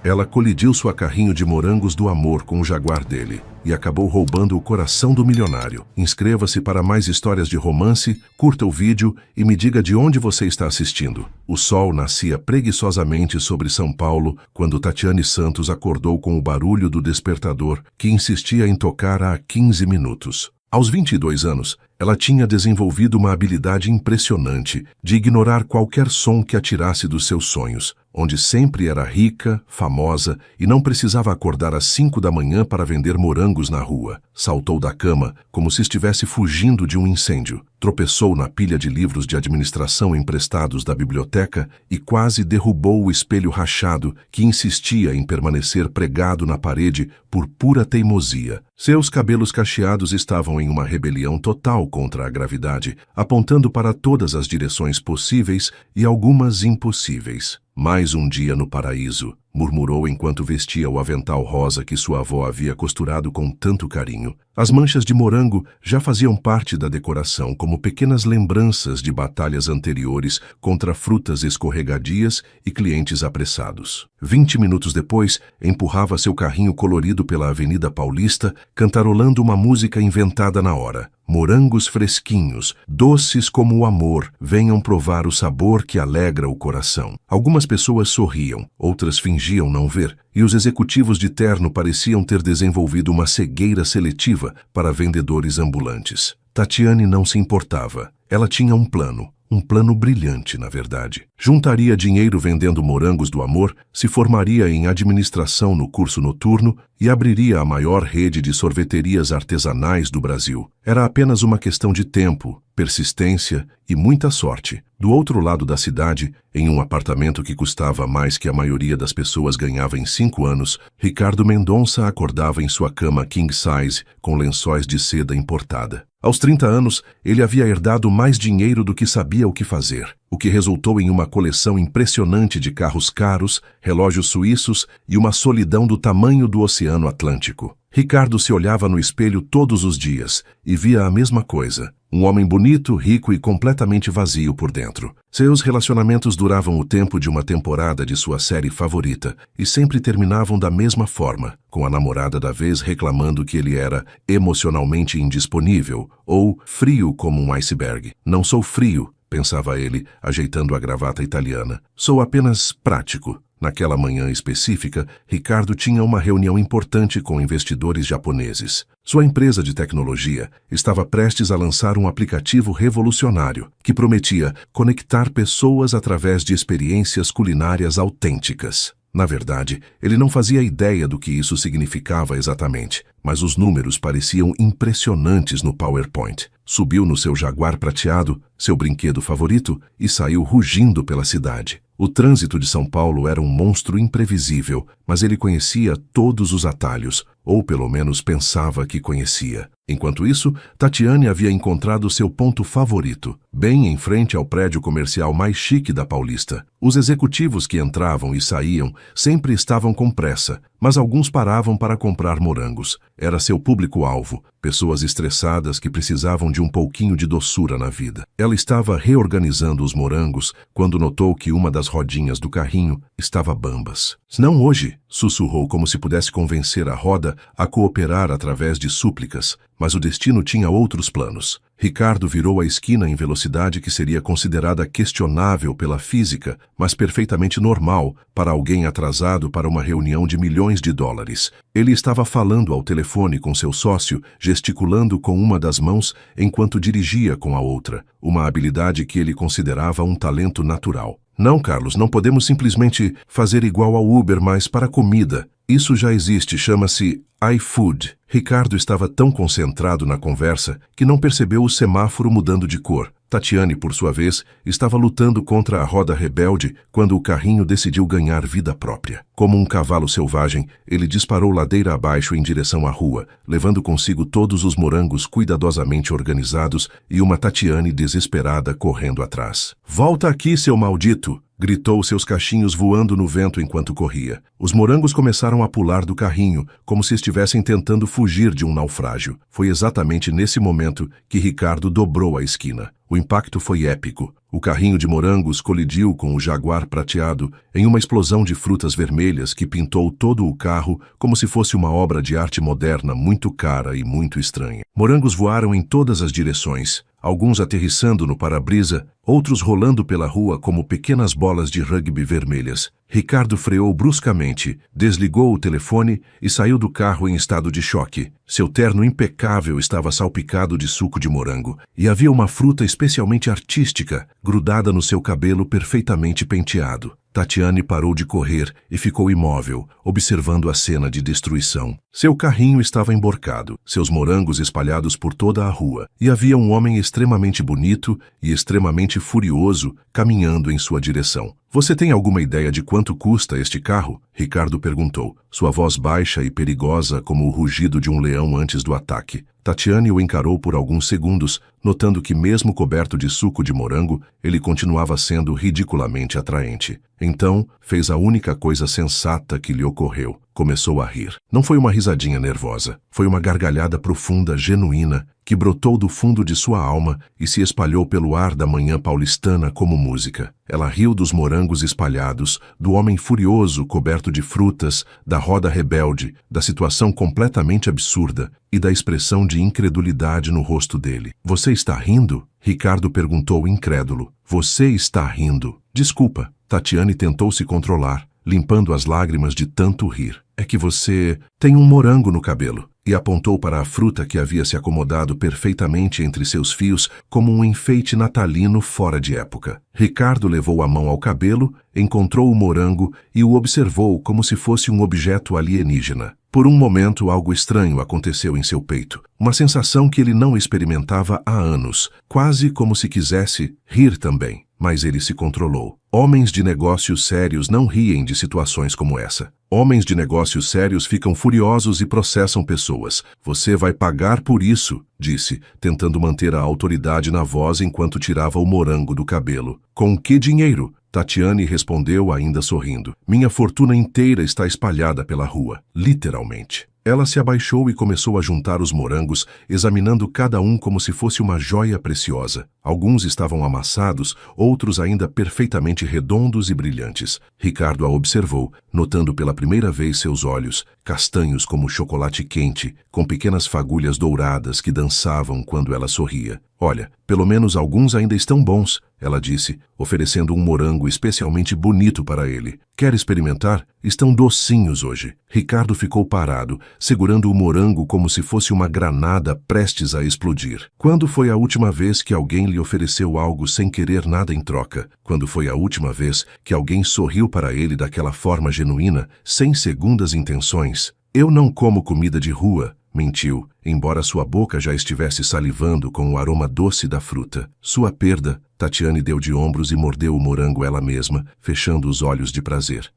Ela colidiu sua carrinho de morangos do amor com o Jaguar dele e acabou roubando o coração do milionário. Inscreva-se para mais histórias de romance, curta o vídeo e me diga de onde você está assistindo. O sol nascia preguiçosamente sobre São Paulo quando Tatiane Santos acordou com o barulho do despertador que insistia em tocar há 15 minutos. Aos 22 anos, ela tinha desenvolvido uma habilidade impressionante de ignorar qualquer som que a tirasse dos seus sonhos, onde sempre era rica, famosa e não precisava acordar às 5 da manhã para vender morangos na rua. Saltou da cama como se estivesse fugindo de um incêndio, tropeçou na pilha de livros de administração emprestados da biblioteca e quase derrubou o espelho rachado que insistia em permanecer pregado na parede por pura teimosia. Seus cabelos cacheados estavam em uma rebelião total contra a gravidade, apontando para todas as direções possíveis e algumas impossíveis. Mais um dia no paraíso, murmurou enquanto vestia o avental rosa que sua avó havia costurado com tanto carinho. As manchas de morango já faziam parte da decoração como pequenas lembranças de batalhas anteriores contra frutas escorregadias e clientes apressados. 20 minutos depois, empurrava seu carrinho colorido pela Avenida Paulista, cantarolando uma música inventada na hora. Morangos fresquinhos, doces como o amor, venham provar o sabor que alegra o coração. Algumas pessoas sorriam, outras fingiam não ver, e os executivos de terno pareciam ter desenvolvido uma cegueira seletiva para vendedores ambulantes. Tatiane não se importava. Ela tinha um plano brilhante, na verdade. Juntaria dinheiro vendendo morangos do amor, se formaria em administração no curso noturno e abriria a maior rede de sorveterias artesanais do Brasil. Era apenas uma questão de tempo, persistência e muita sorte. Do outro lado da cidade, em um apartamento que custava mais que a maioria das pessoas ganhava em 5 anos, Ricardo Mendonça acordava em sua cama king size com lençóis de seda importada. Aos 30 anos, ele havia herdado mais dinheiro do que sabia o que fazer, o que resultou em uma coleção impressionante de carros caros, relógios suíços e uma solidão do tamanho do Oceano Atlântico. Ricardo se olhava no espelho todos os dias e via a mesma coisa. Um homem bonito, rico e completamente vazio por dentro. Seus relacionamentos duravam o tempo de uma temporada de sua série favorita e sempre terminavam da mesma forma, com a namorada da vez reclamando que ele era emocionalmente indisponível ou frio como um iceberg. Não sou frio, pensava ele, ajeitando a gravata italiana. Sou apenas prático. Naquela manhã específica, Ricardo tinha uma reunião importante com investidores japoneses. Sua empresa de tecnologia estava prestes a lançar um aplicativo revolucionário que prometia conectar pessoas através de experiências culinárias autênticas. Na verdade, ele não fazia ideia do que isso significava exatamente, mas os números pareciam impressionantes no PowerPoint. Subiu no seu Jaguar prateado, seu brinquedo favorito, e saiu rugindo pela cidade. O trânsito de São Paulo era um monstro imprevisível, mas ele conhecia todos os atalhos, ou pelo menos pensava que conhecia. Enquanto isso, Tatiane havia encontrado seu ponto favorito, bem em frente ao prédio comercial mais chique da Paulista. Os executivos que entravam e saíam sempre estavam com pressa, mas alguns paravam para comprar morangos. Era seu público-alvo, pessoas estressadas que precisavam de um pouquinho de doçura na vida. Ela estava reorganizando os morangos quando notou que uma das rodinhas do carrinho estava bambas. Não hoje, sussurrou como se pudesse convencer a roda a cooperar através de súplicas, mas o destino tinha outros planos. Ricardo virou a esquina em velocidade que seria considerada questionável pela física, mas perfeitamente normal para alguém atrasado para uma reunião de milhões de dólares. Ele estava falando ao telefone com seu sócio, gesticulando com uma das mãos enquanto dirigia com a outra, uma habilidade que ele considerava um talento natural. Não, Carlos, não podemos simplesmente fazer igual ao Uber, mas para comida. Isso já existe, chama-se iFood. Ricardo estava tão concentrado na conversa que não percebeu o semáforo mudando de cor. Tatiane, por sua vez, estava lutando contra a roda rebelde quando o carrinho decidiu ganhar vida própria. Como um cavalo selvagem, ele disparou ladeira abaixo em direção à rua, levando consigo todos os morangos cuidadosamente organizados e uma Tatiane desesperada correndo atrás. "Volta aqui, seu maldito!" gritou, seus cachinhos voando no vento enquanto corria. Os morangos começaram a pular do carrinho, como se estivessem tentando fugir de um naufrágio. Foi exatamente nesse momento que Ricardo dobrou a esquina. O impacto foi épico. O carrinho de morangos colidiu com o Jaguar prateado em uma explosão de frutas vermelhas que pintou todo o carro como se fosse uma obra de arte moderna muito cara e muito estranha. Morangos voaram em todas as direções, alguns aterrissando no para-brisa, outros rolando pela rua como pequenas bolas de rugby vermelhas. Ricardo freou bruscamente, desligou o telefone e saiu do carro em estado de choque. Seu terno impecável estava salpicado de suco de morango, e havia uma fruta especialmente artística, grudada no seu cabelo perfeitamente penteado. Tatiane parou de correr e ficou imóvel, observando a cena de destruição. Seu carrinho estava emborcado, seus morangos espalhados por toda a rua, e havia um homem extremamente bonito e extremamente furioso caminhando em sua direção. Você tem alguma ideia de quanto custa este carro? Ricardo perguntou, sua voz baixa e perigosa como o rugido de um leão antes do ataque. Tatiane o encarou por alguns segundos, notando que mesmo coberto de suco de morango, ele continuava sendo ridiculamente atraente. Então, fez a única coisa sensata que lhe ocorreu. Começou a rir. Não foi uma risadinha nervosa. Foi uma gargalhada profunda, genuína, que brotou do fundo de sua alma e se espalhou pelo ar da manhã paulistana como música. Ela riu dos morangos espalhados, do homem furioso coberto de frutas, da roda rebelde, da situação completamente absurda e da expressão de incredulidade no rosto dele. Você está rindo? Ricardo perguntou incrédulo. Você está rindo? Desculpa. Tatiane tentou se controlar, limpando as lágrimas de tanto rir. É que você tem um morango no cabelo. E apontou para a fruta que havia se acomodado perfeitamente entre seus fios como um enfeite natalino fora de época. Ricardo levou a mão ao cabelo, encontrou o morango e o observou como se fosse um objeto alienígena. Por um momento, algo estranho aconteceu em seu peito. Uma sensação que ele não experimentava há anos, quase como se quisesse rir também. Mas ele se controlou. Homens de negócios sérios não riem de situações como essa. Homens de negócios sérios ficam furiosos e processam pessoas. Você vai pagar por isso, disse, tentando manter a autoridade na voz enquanto tirava o morango do cabelo. Com que dinheiro? Tatiane respondeu ainda sorrindo. Minha fortuna inteira está espalhada pela rua, literalmente. Ela se abaixou e começou a juntar os morangos, examinando cada um como se fosse uma joia preciosa. Alguns estavam amassados, outros ainda perfeitamente redondos e brilhantes. Ricardo a observou, notando pela primeira vez seus olhos, castanhos como chocolate quente, com pequenas fagulhas douradas que dançavam quando ela sorria. Olha, pelo menos alguns ainda estão bons, ela disse, oferecendo um morango especialmente bonito para ele. Quer experimentar? Estão docinhos hoje. Ricardo ficou parado, segurando o morango como se fosse uma granada prestes a explodir. Quando foi a última vez que alguém lhe ofereceu algo sem querer nada em troca? Quando foi a última vez que alguém sorriu para ele daquela forma genuína, sem segundas intenções? Eu não como comida de rua, mentiu, embora sua boca já estivesse salivando com o aroma doce da fruta. Sua perda, Tatiane deu de ombros e mordeu o morango ela mesma, fechando os olhos de prazer.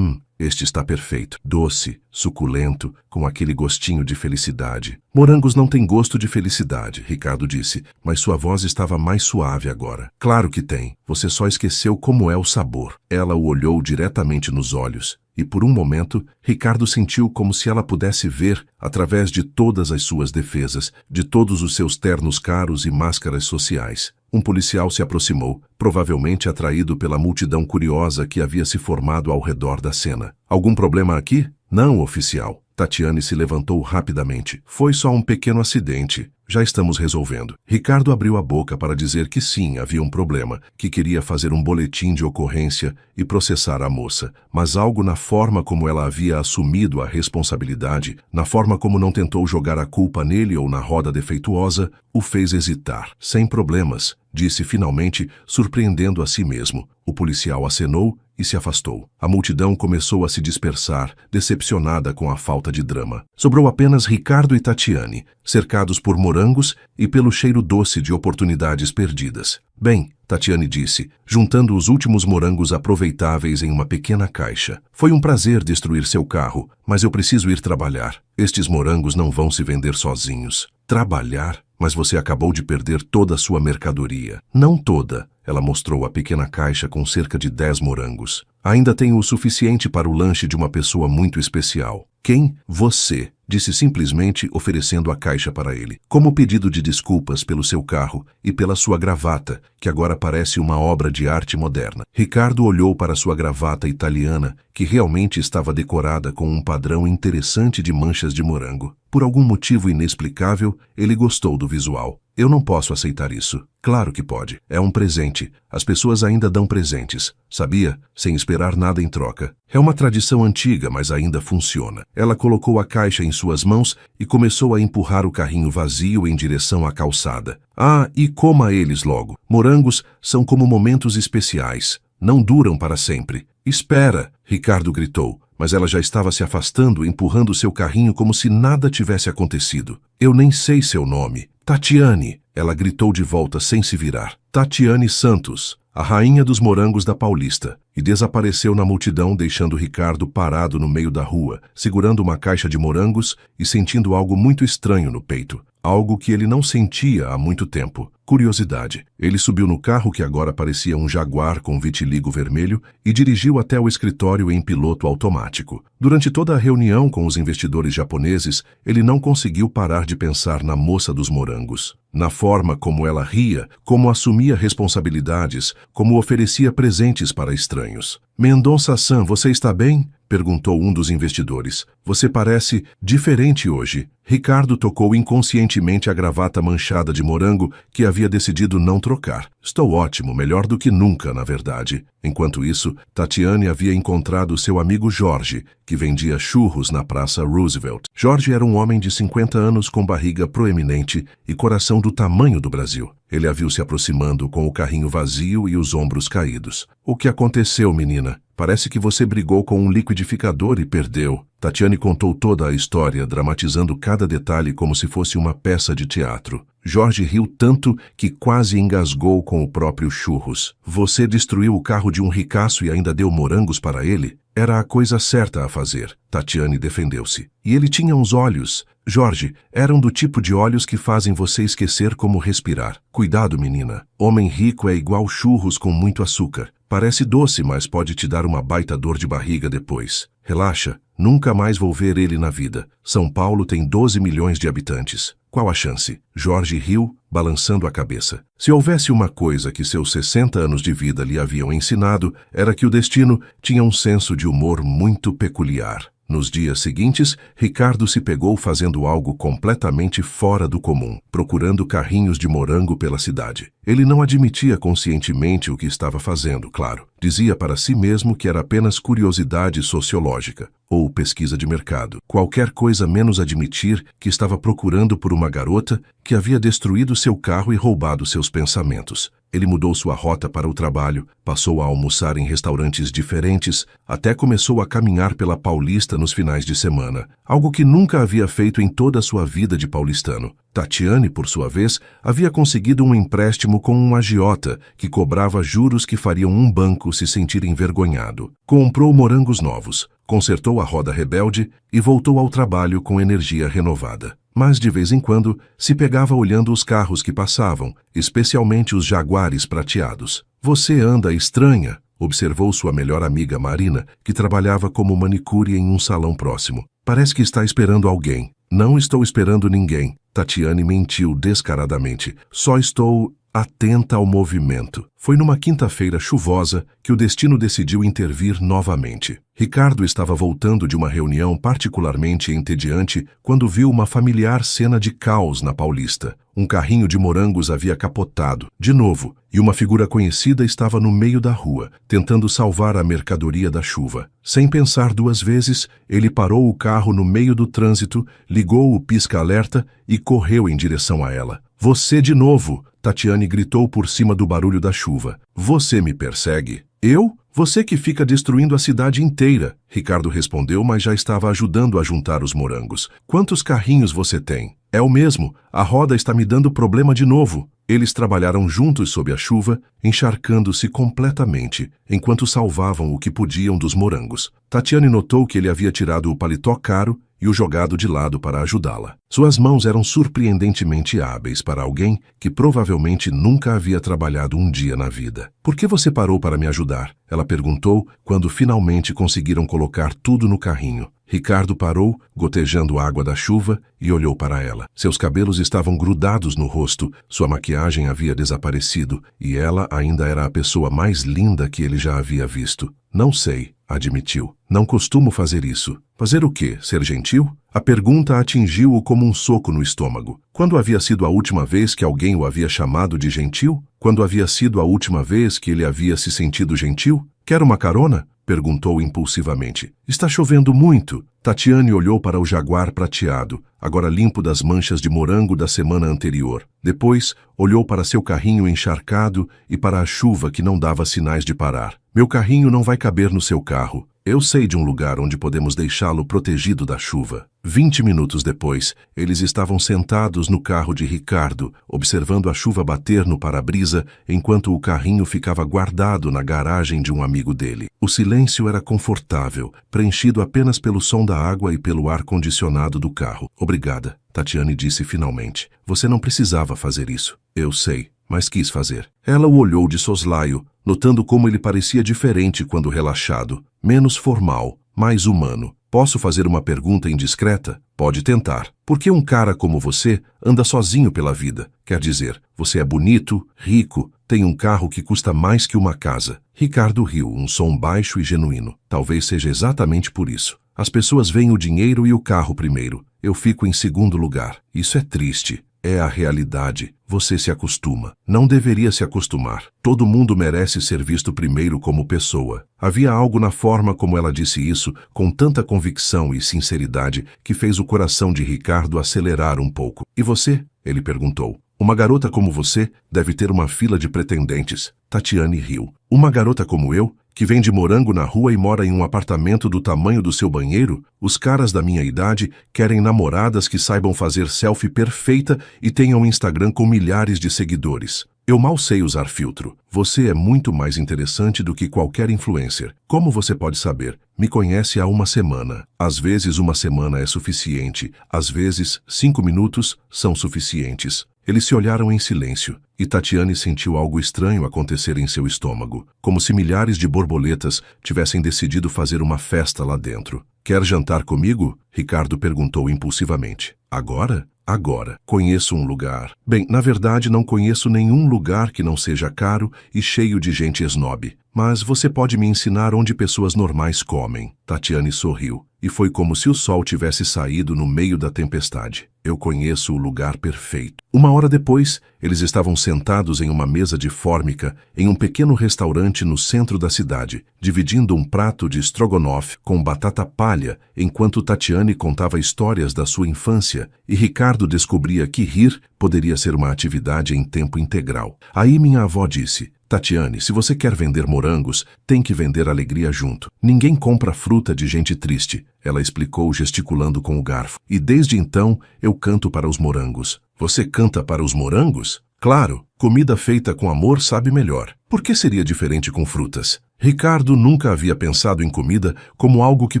Este está perfeito. Doce, suculento, com aquele gostinho de felicidade. Morangos não têm gosto de felicidade, Ricardo disse, mas sua voz estava mais suave agora. Claro que tem. Você só esqueceu como é o sabor. Ela o olhou diretamente nos olhos. E por um momento, Ricardo sentiu como se ela pudesse ver, através de todas as suas defesas, de todos os seus ternos caros e máscaras sociais. Um policial se aproximou, provavelmente atraído pela multidão curiosa que havia se formado ao redor da cena. Algum problema aqui? Não, oficial. Tatiane se levantou rapidamente. Foi só um pequeno acidente. Já estamos resolvendo. Ricardo abriu a boca para dizer que sim, havia um problema, que queria fazer um boletim de ocorrência e processar a moça. Mas algo na forma como ela havia assumido a responsabilidade, na forma como não tentou jogar a culpa nele ou na roda defeituosa, o fez hesitar. Sem problemas, disse finalmente, surpreendendo a si mesmo. O policial acenou e se afastou. A multidão começou a se dispersar, decepcionada com a falta de drama. Sobrou apenas Ricardo e Tatiane, cercados por morangos e pelo cheiro doce de oportunidades perdidas. Bem, Tatiane disse, juntando os últimos morangos aproveitáveis em uma pequena caixa. Foi um prazer destruir seu carro, mas eu preciso ir trabalhar. Estes morangos não vão se vender sozinhos. Trabalhar? Mas você acabou de perder toda a sua mercadoria. Não toda. Ela mostrou a pequena caixa com cerca de 10 morangos. Ainda tenho o suficiente para o lanche de uma pessoa muito especial. Quem? Você. disse simplesmente oferecendo a caixa para ele, como pedido de desculpas pelo seu carro e pela sua gravata, que agora parece uma obra de arte moderna. Ricardo olhou para sua gravata italiana, que realmente estava decorada com um padrão interessante de manchas de morango. Por algum motivo inexplicável, ele gostou do visual. Eu não posso aceitar isso. Claro que pode. É um presente. As pessoas ainda dão presentes. Sabia? Sem esperar nada em troca. É uma tradição antiga, mas ainda funciona. Ela colocou a caixa em suas mãos e começou a empurrar o carrinho vazio em direção à calçada. Ah, e coma eles logo. Morangos são como momentos especiais. Não duram para sempre. Espera! Ricardo gritou. Mas ela já estava se afastando, empurrando seu carrinho como se nada tivesse acontecido. Eu nem sei seu nome. Tatiane! Ela gritou de volta sem se virar. Tatiane Santos, a rainha dos morangos da Paulista, e desapareceu na multidão, deixando Ricardo parado no meio da rua, segurando uma caixa de morangos e sentindo algo muito estranho no peito. Algo que ele não sentia há muito tempo. Curiosidade. Ele subiu no carro, que agora parecia um Jaguar com vitiligo vermelho, e dirigiu até o escritório em piloto automático. Durante toda a reunião com os investidores japoneses, ele não conseguiu parar de pensar na moça dos morangos. Na forma como ela ria, como assumia responsabilidades, como oferecia presentes para estranhos. Mendonça-san, você está bem? Perguntou um dos investidores. Você parece diferente hoje. Ricardo tocou inconscientemente a gravata manchada de morango que havia decidido não trocar. Estou ótimo, melhor do que nunca, na verdade. Enquanto isso, Tatiane havia encontrado seu amigo Jorge, que vendia churros na Praça Roosevelt. Jorge era um homem de 50 anos com barriga proeminente e coração do tamanho do Brasil. Ele a viu se aproximando com o carrinho vazio e os ombros caídos. O que aconteceu, menina? Parece que você brigou com um liquidificador e perdeu. Tatiane contou toda a história, dramatizando cada detalhe como se fosse uma peça de teatro. Jorge riu tanto que quase engasgou com o próprio churros. Você destruiu o carro de um ricaço e ainda deu morangos para ele? Era a coisa certa a fazer. Tatiane defendeu-se. E ele tinha uns olhos. Jorge, eram do tipo de olhos que fazem você esquecer como respirar. Cuidado, menina. Homem rico é igual churros com muito açúcar. Parece doce, mas pode te dar uma baita dor de barriga depois. Relaxa, nunca mais vou ver ele na vida. São Paulo tem 12 milhões de habitantes. Qual a chance? Jorge riu, balançando a cabeça. Se houvesse uma coisa que seus 60 anos de vida lhe haviam ensinado, era que o destino tinha um senso de humor muito peculiar. Nos dias seguintes, Ricardo se pegou fazendo algo completamente fora do comum, procurando carrinhos de morango pela cidade. Ele não admitia conscientemente o que estava fazendo, claro. Dizia para si mesmo que era apenas curiosidade sociológica ou pesquisa de mercado. Qualquer coisa menos admitir que estava procurando por uma garota que havia destruído seu carro e roubado seus pensamentos. Ele mudou sua rota para o trabalho, passou a almoçar em restaurantes diferentes, até começou a caminhar pela Paulista nos finais de semana, algo que nunca havia feito em toda a sua vida de paulistano. Tatiane, por sua vez, havia conseguido um empréstimo com um agiota que cobrava juros que fariam um banco se sentir envergonhado. Comprou morangos novos, consertou a roda rebelde e voltou ao trabalho com energia renovada. Mas, de vez em quando, se pegava olhando os carros que passavam, especialmente os Jaguares prateados. Você anda estranha, observou sua melhor amiga Marina, que trabalhava como manicure em um salão próximo. Parece que está esperando alguém. Não estou esperando ninguém. Tatiane mentiu descaradamente. Só estou atenta ao movimento. Foi numa quinta-feira chuvosa que o destino decidiu intervir novamente. Ricardo estava voltando de uma reunião particularmente entediante quando viu uma familiar cena de caos na Paulista. Um carrinho de morangos havia capotado, de novo, e uma figura conhecida estava no meio da rua, tentando salvar a mercadoria da chuva. Sem pensar duas vezes, ele parou o carro no meio do trânsito, ligou o pisca-alerta e correu em direção a ela. Você de novo! Tatiane gritou por cima do barulho da chuva. Você me persegue? Eu? Você que fica destruindo a cidade inteira. Ricardo respondeu, mas já estava ajudando a juntar os morangos. Quantos carrinhos você tem? É o mesmo. A roda está me dando problema de novo. Eles trabalharam juntos sob a chuva, encharcando-se completamente, enquanto salvavam o que podiam dos morangos. Tatiane notou que ele havia tirado o paletó caro e o jogado de lado para ajudá-la. Suas mãos eram surpreendentemente hábeis para alguém que provavelmente nunca havia trabalhado um dia na vida. Por que você parou para me ajudar? Ela perguntou quando finalmente conseguiram colocar tudo no carrinho. Ricardo parou, gotejando água da chuva, e olhou para ela. Seus cabelos estavam grudados no rosto, sua maquiagem havia desaparecido, e ela ainda era a pessoa mais linda que ele já havia visto. Não sei, admitiu. Não costumo fazer isso. Fazer o quê? Ser gentil? A pergunta atingiu-o como um soco no estômago. Quando havia sido a última vez que alguém o havia chamado de gentil? Quando havia sido a última vez que ele havia se sentido gentil? Quer uma carona? Perguntou impulsivamente. Está chovendo muito. Tatiane olhou para o jaguar prateado, agora limpo das manchas de morango da semana anterior. Depois, olhou para seu carrinho encharcado e para a chuva que não dava sinais de parar. Meu carrinho não vai caber no seu carro. Eu sei de um lugar onde podemos deixá-lo protegido da chuva. 20 minutos depois, eles estavam sentados no carro de Ricardo, observando a chuva bater no para-brisa, enquanto o carrinho ficava guardado na garagem de um amigo dele. O silêncio era confortável, preenchido apenas pelo som da água e pelo ar-condicionado do carro. Obrigada, Tatiane disse finalmente. Você não precisava fazer isso. Eu sei, mas quis fazer. Ela o olhou de soslaio, notando como ele parecia diferente quando relaxado, menos formal, mais humano. Posso fazer uma pergunta indiscreta? Pode tentar. Por que um cara como você anda sozinho pela vida? Quer dizer, você é bonito, rico, tem um carro que custa mais que uma casa. Ricardo riu, um som baixo e genuíno. Talvez seja exatamente por isso. As pessoas veem o dinheiro e o carro primeiro. Eu fico em segundo lugar. Isso é triste. É a realidade. Você se acostuma. Não deveria se acostumar. Todo mundo merece ser visto primeiro como pessoa. Havia algo na forma como ela disse isso, com tanta convicção e sinceridade, que fez o coração de Ricardo acelerar um pouco. E você? Ele perguntou. Uma garota como você deve ter uma fila de pretendentes. Tatiane riu. Uma garota como eu? Que vende morango na rua e mora em um apartamento do tamanho do seu banheiro? Os caras da minha idade querem namoradas que saibam fazer selfie perfeita e tenham um Instagram com milhares de seguidores. Eu mal sei usar filtro. Você é muito mais interessante do que qualquer influencer. Como você pode saber? Me conhece há uma semana. Às vezes uma semana é suficiente. Às vezes 5 minutos são suficientes. Eles se olharam em silêncio, e Tatiane sentiu algo estranho acontecer em seu estômago, como se milhares de borboletas tivessem decidido fazer uma festa lá dentro. Quer jantar comigo? Ricardo perguntou impulsivamente. Agora? Agora. Conheço um lugar. Bem, na verdade não conheço nenhum lugar que não seja caro e cheio de gente esnobe. Mas você pode me ensinar onde pessoas normais comem. Tatiane sorriu, e foi como se o sol tivesse saído no meio da tempestade. Eu conheço o lugar perfeito. Uma hora depois, eles estavam sentados em uma mesa de fórmica em um pequeno restaurante no centro da cidade, dividindo um prato de estrogonofe com batata palha, enquanto Tatiane contava histórias da sua infância e Ricardo descobria que rir poderia ser uma atividade em tempo integral. Aí minha avó disse: Tatiane, se você quer vender morangos, tem que vender alegria junto. Ninguém compra fruta de gente triste, ela explicou gesticulando com o garfo. E desde então, eu canto para os morangos. Você canta para os morangos? Claro, comida feita com amor sabe melhor. Por que seria diferente com frutas? Ricardo nunca havia pensado em comida como algo que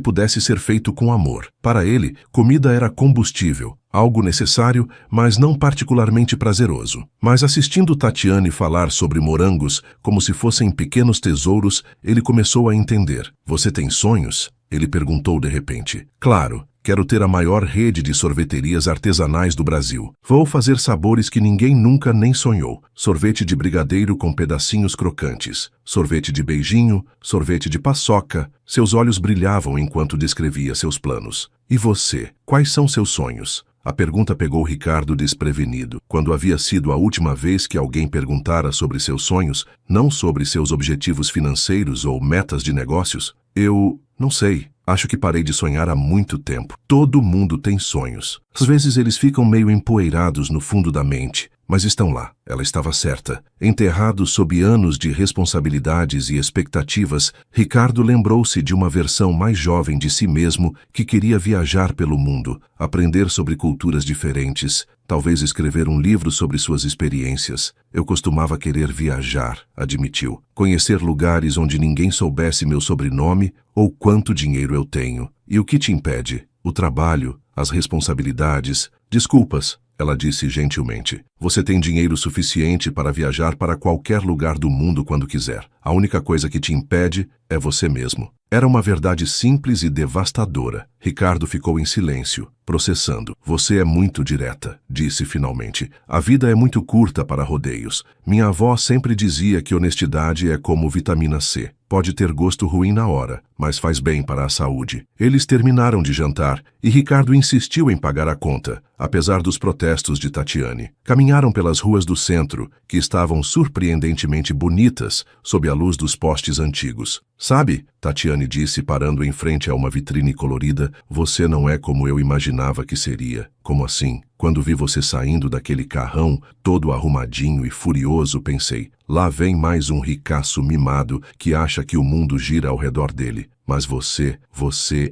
pudesse ser feito com amor. Para ele, comida era combustível, algo necessário, mas não particularmente prazeroso. Mas assistindo Tatiane falar sobre morangos como se fossem pequenos tesouros, ele começou a entender. Você tem sonhos? Ele perguntou de repente. Claro. Quero ter a maior rede de sorveterias artesanais do Brasil. Vou fazer sabores que ninguém nunca nem sonhou. Sorvete de brigadeiro com pedacinhos crocantes. Sorvete de beijinho, sorvete de paçoca. Seus olhos brilhavam enquanto descrevia seus planos. E você? Quais são seus sonhos? A pergunta pegou Ricardo desprevenido. Quando havia sido a última vez que alguém perguntara sobre seus sonhos, não sobre seus objetivos financeiros ou metas de negócios? Eu não sei. Acho que parei de sonhar há muito tempo. Todo mundo tem sonhos. Às vezes eles ficam meio empoeirados no fundo da mente, mas estão lá. Ela estava certa. Enterrados sob anos de responsabilidades e expectativas, Ricardo lembrou-se de uma versão mais jovem de si mesmo que queria viajar pelo mundo, aprender sobre culturas diferentes, talvez escrever um livro sobre suas experiências. Eu costumava querer viajar, admitiu. Conhecer lugares onde ninguém soubesse meu sobrenome ou quanto dinheiro eu tenho. E o que te impede? O trabalho, as responsabilidades. Desculpas, ela disse gentilmente. Você tem dinheiro suficiente para viajar para qualquer lugar do mundo quando quiser. A única coisa que te impede é você mesmo. Era uma verdade simples e devastadora. Ricardo ficou em silêncio, processando. Você é muito direta, disse finalmente. A vida é muito curta para rodeios. Minha avó sempre dizia que honestidade é como vitamina C. Pode ter gosto ruim na hora, mas faz bem para a saúde. Eles terminaram de jantar e Ricardo insistiu em pagar a conta, apesar dos protestos de Tatiane. Caminharam pelas ruas do centro, que estavam surpreendentemente bonitas sob a luz dos postes antigos. Sabe, Tatiane disse parando em frente a uma vitrine colorida, você não é como eu imaginava que seria. Como assim? Quando vi você saindo daquele carrão, todo arrumadinho e furioso, pensei, lá vem mais um ricaço mimado que acha que o mundo gira ao redor dele. Mas você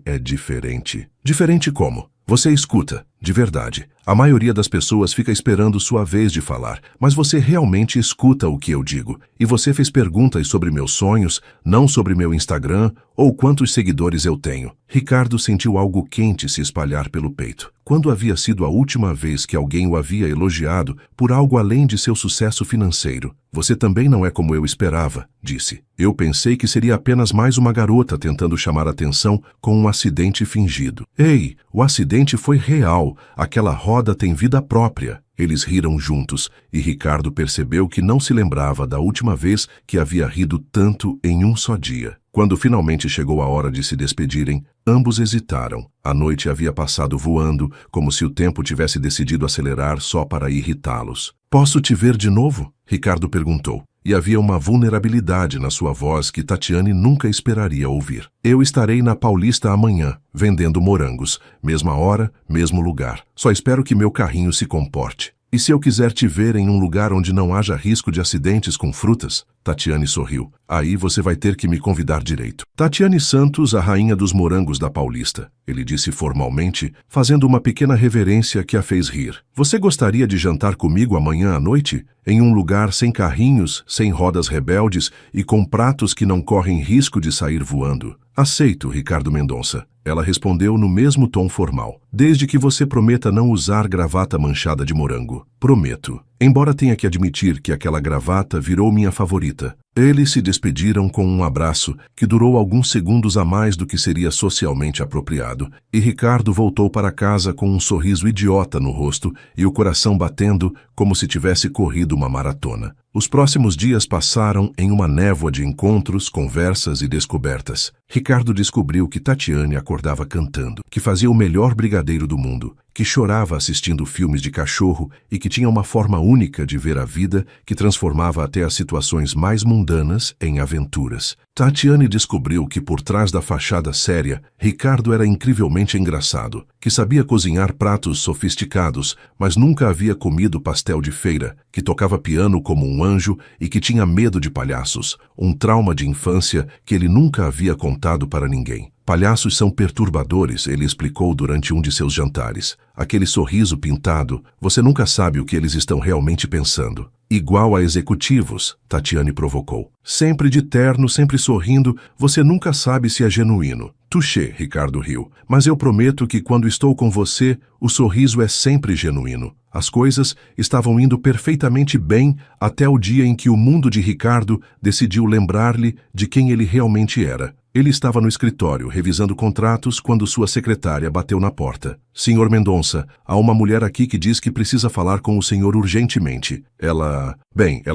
é diferente. Diferente como? Você escuta, de verdade. A maioria das pessoas fica esperando sua vez de falar, mas você realmente escuta o que eu digo. E você fez perguntas sobre meus sonhos, não sobre meu Instagram ou quantos seguidores eu tenho. Ricardo sentiu algo quente se espalhar pelo peito. Quando havia sido a última vez que alguém o havia elogiado por algo além de seu sucesso financeiro? Você também não é como eu esperava, disse. Eu pensei que seria apenas mais uma garota tentando chamar atenção com um acidente fingido. Ei, o acidente foi real. Aquela roda tem vida própria. Eles riram juntos e Ricardo percebeu que não se lembrava da última vez que havia rido tanto em um só dia. Quando finalmente chegou a hora de se despedirem, ambos hesitaram. A noite havia passado voando, como se o tempo tivesse decidido acelerar só para irritá-los. Posso te ver de novo? Ricardo perguntou. E havia uma vulnerabilidade na sua voz que Tatiane nunca esperaria ouvir. Eu estarei na Paulista amanhã, vendendo morangos. Mesma hora, mesmo lugar. Só espero que meu carrinho se comporte. E se eu quiser te ver em um lugar onde não haja risco de acidentes com frutas? Tatiane sorriu. Aí você vai ter que me convidar direito. Tatiane Santos, a rainha dos morangos da Paulista. Ele disse formalmente, fazendo uma pequena reverência que a fez rir. Você gostaria de jantar comigo amanhã à noite? Em um lugar sem carrinhos, sem rodas rebeldes e com pratos que não correm risco de sair voando? Aceito, Ricardo Mendonça. Ela respondeu no mesmo tom formal. Desde que você prometa não usar gravata manchada de morango. Prometo. Embora tenha que admitir que aquela gravata virou minha favorita. Eles se despediram com um abraço que durou alguns segundos a mais do que seria socialmente apropriado, e Ricardo voltou para casa com um sorriso idiota no rosto e o coração batendo como se tivesse corrido uma maratona. Os próximos dias passaram em uma névoa de encontros, conversas e descobertas. Ricardo descobriu que Tatiane acordava cantando, que fazia o melhor brigadeiro do mundo, que chorava assistindo filmes de cachorro e que tinha uma forma única de ver a vida que transformava até as situações mais mundanas em aventuras. Tatiane descobriu que por trás da fachada séria, Ricardo era incrivelmente engraçado, que sabia cozinhar pratos sofisticados, mas nunca havia comido pastel de feira, que tocava piano como um anjo e que tinha medo de palhaços, um trauma de infância que ele nunca havia contado para ninguém. Palhaços são perturbadores, ele explicou durante um de seus jantares. Aquele sorriso pintado, você nunca sabe o que eles estão realmente pensando. Igual a executivos, Tatiane provocou. Sempre de terno, sempre sorrindo, você nunca sabe se é genuíno. Touché, Ricardo riu. Mas eu prometo que quando estou com você, o sorriso é sempre genuíno. As coisas estavam indo perfeitamente bem até o dia em que o mundo de Ricardo decidiu lembrar-lhe de quem ele realmente era. Ele estava no escritório, revisando contratos, quando sua secretária bateu na porta. Senhor Mendonça, há uma mulher aqui que diz que precisa falar com o senhor urgentemente. Ela